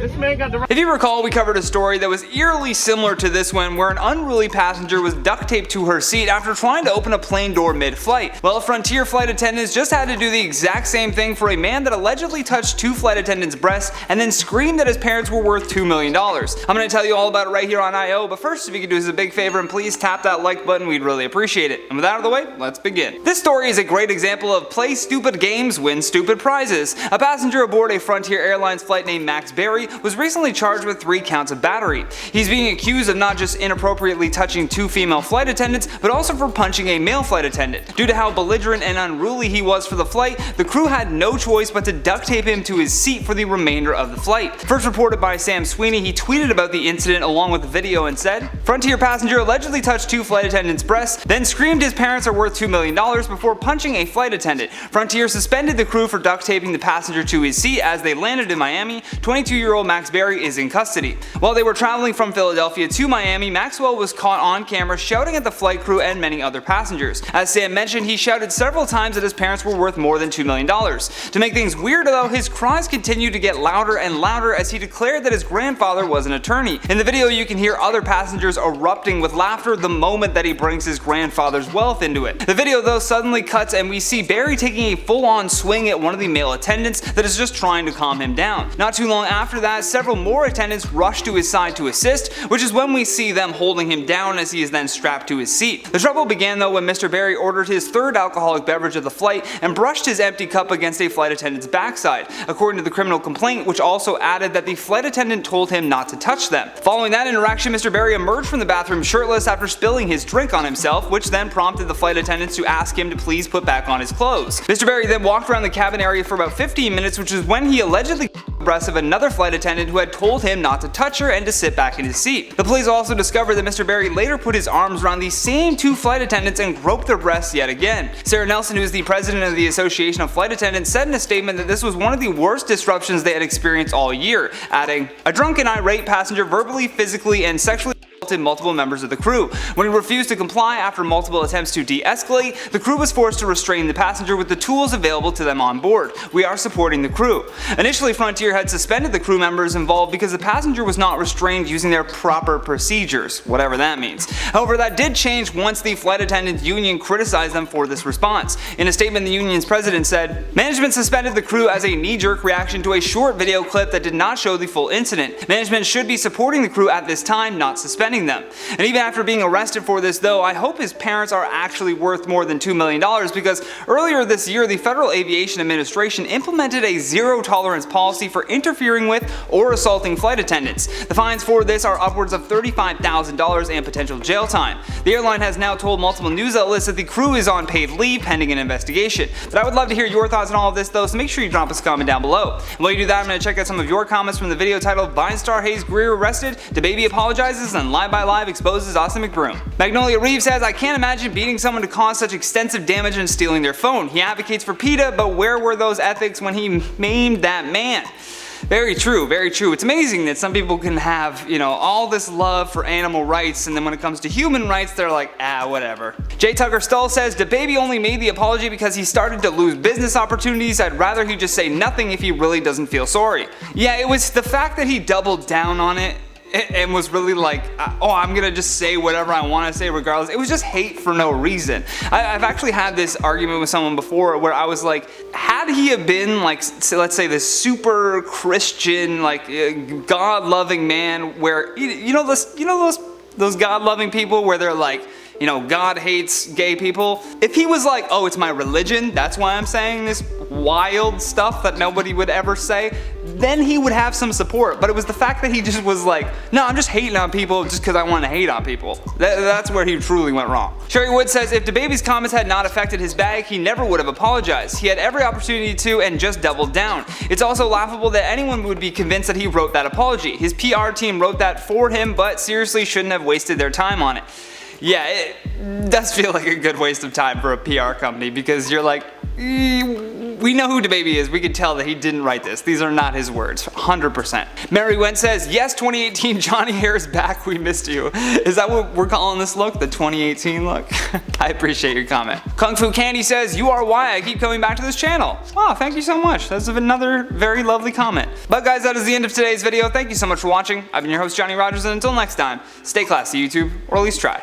If you recall, we covered a story that was eerily similar to this one where an unruly passenger was duct taped to her seat after trying to open a plane door mid-flight. Well, Frontier flight attendants just had to do the exact same thing for a man that allegedly touched two flight attendants' breasts and then screamed that his parents were worth $2 million. I'm going to tell you all about it right here on IO, but first, if you could do us a big favor and please tap that like button, we'd really appreciate it. And with that out of the way, let's begin. This story is a great example of play stupid games, win stupid prizes. A passenger aboard a Frontier Airlines flight named Max Berry was recently charged with 3 counts of battery. He's being accused of not just inappropriately touching 2 female flight attendants, but also for punching a male flight attendant. Due to how belligerent and unruly he was for the flight, the crew had no choice but to duct tape him to his seat for the remainder of the flight. First reported by Sam Sweeney, he tweeted about the incident along with the video and said, "Frontier passenger allegedly touched 2 flight attendants' breasts, then screamed his parents are worth $2 million before punching a flight attendant. Frontier suspended the crew for duct taping the passenger to his seat as they landed in Miami. 22-year-old Max Berry is in custody." While they were traveling from Philadelphia to Miami, Maxwell was caught on camera shouting at the flight crew and many other passengers. As Sam mentioned, he shouted several times that his parents were worth more than $2 million. To make things weirder though, his cries continued to get louder and louder as he declared that his grandfather was an attorney. In the video you can hear other passengers erupting with laughter the moment that he brings his grandfather's wealth into it. The video though suddenly cuts and we see Berry taking a full-on swing at one of the male attendants that is just trying to calm him down. Not too long after that, several more attendants rush to his side to assist, which is when we see them holding him down as he is then strapped to his seat. The trouble began though when Mr. Berry ordered his 3rd alcoholic beverage of the flight and brushed his empty cup against a flight attendant's backside, according to the criminal complaint, which also added that the flight attendant told him not to touch them. Following that interaction, Mr. Berry emerged from the bathroom shirtless after spilling his drink on himself, which then prompted the flight attendants to ask him to please put back on his clothes. Mr. Berry then walked around the cabin area for about 15 minutes, which is when he allegedly the breast of another flight attendant who had told him not to touch her and to sit back in his seat. The police also discovered that Mr. Berry later put his arms around these same 2 flight attendants and groped their breasts yet again. Sarah Nelson, who is the president of the Association of Flight Attendants, said in a statement that this was one of the worst disruptions they had experienced all year, adding, "A drunk and irate passenger verbally, physically, and sexually assaulted multiple members of the crew. When he refused to comply after multiple attempts to de-escalate, the crew was forced to restrain the passenger with the tools available to them on board. We are supporting the crew." Initially, Frontier had suspended the crew members involved because the passenger was not restrained using their proper procedures, whatever that means. However, that did change once the flight attendants union criticized them for this response. In a statement, the union's president said, "Management suspended the crew as a knee-jerk reaction to a short video clip that did not show the full incident. Management should be supporting the crew at this time, not suspending them." And even after being arrested for this though, I hope his parents are actually worth more than $2 million because earlier this year the Federal Aviation Administration implemented a zero-tolerance policy for interfering with or assaulting flight attendants. The fines for this are upwards of $35,000 and potential jail time. The airline has now told multiple news outlets that the crew is on paid leave pending an investigation. But I would love to hear your thoughts on all of this though, so make sure you drop us a comment down below. And while you do that, I'm going to check out some of your comments from the video titled "Vine Star Hayes Greer Arrested, DaBaby Apologizes, and Live by Live Exposes Austin McBroom." Magnolia Reeves says, "I can't imagine beating someone to cause such extensive damage and stealing their phone. He advocates for PETA, but where were those ethics when he maimed that man?" Very true, very true. It's amazing that some people can have, all this love for animal rights, and then when it comes to human rights, they're like, whatever. J. Tucker Stull says, DaBaby only made the apology because he started to lose business opportunities. I'd rather he just say nothing if he really doesn't feel sorry. Yeah, it was the fact that he doubled down on it and was really like, I'm gonna just say whatever I want to say regardless. It was just hate for no reason. I've actually had this argument with someone before where I was like, had he have been like, let's say this super Christian, like God-loving man where, those God-loving people where they're like, God hates gay people. If he was like, it's my religion, that's why I'm saying this wild stuff that nobody would ever say, then he would have some support. But it was the fact that he just was like, no, I'm just hating on people just because I want to hate on people. That's where he truly went wrong. Sherry Wood says, if DaBaby's comments had not affected his bag, he never would have apologized. He had every opportunity to and just doubled down. It's also laughable that anyone would be convinced that he wrote that apology. His PR team wrote that for him, but seriously shouldn't have wasted their time on it. Yeah, it does feel like a good waste of time for a PR company because you're like, we know who DaBaby is. We could tell that he didn't write this. These are not his words, 100%. Mary Went says, yes, 2018 Johnny Hair is back. We missed you. Is that what we're calling this look? The 2018 look? I appreciate your comment. Kung Fu Candy says, you are why I keep coming back to this channel. Oh, thank you so much. That's another very lovely comment. But guys, that is the end of today's video. Thank you so much for watching. I've been your host, Johnny Rogers, and until next time, stay classy, YouTube, or at least try.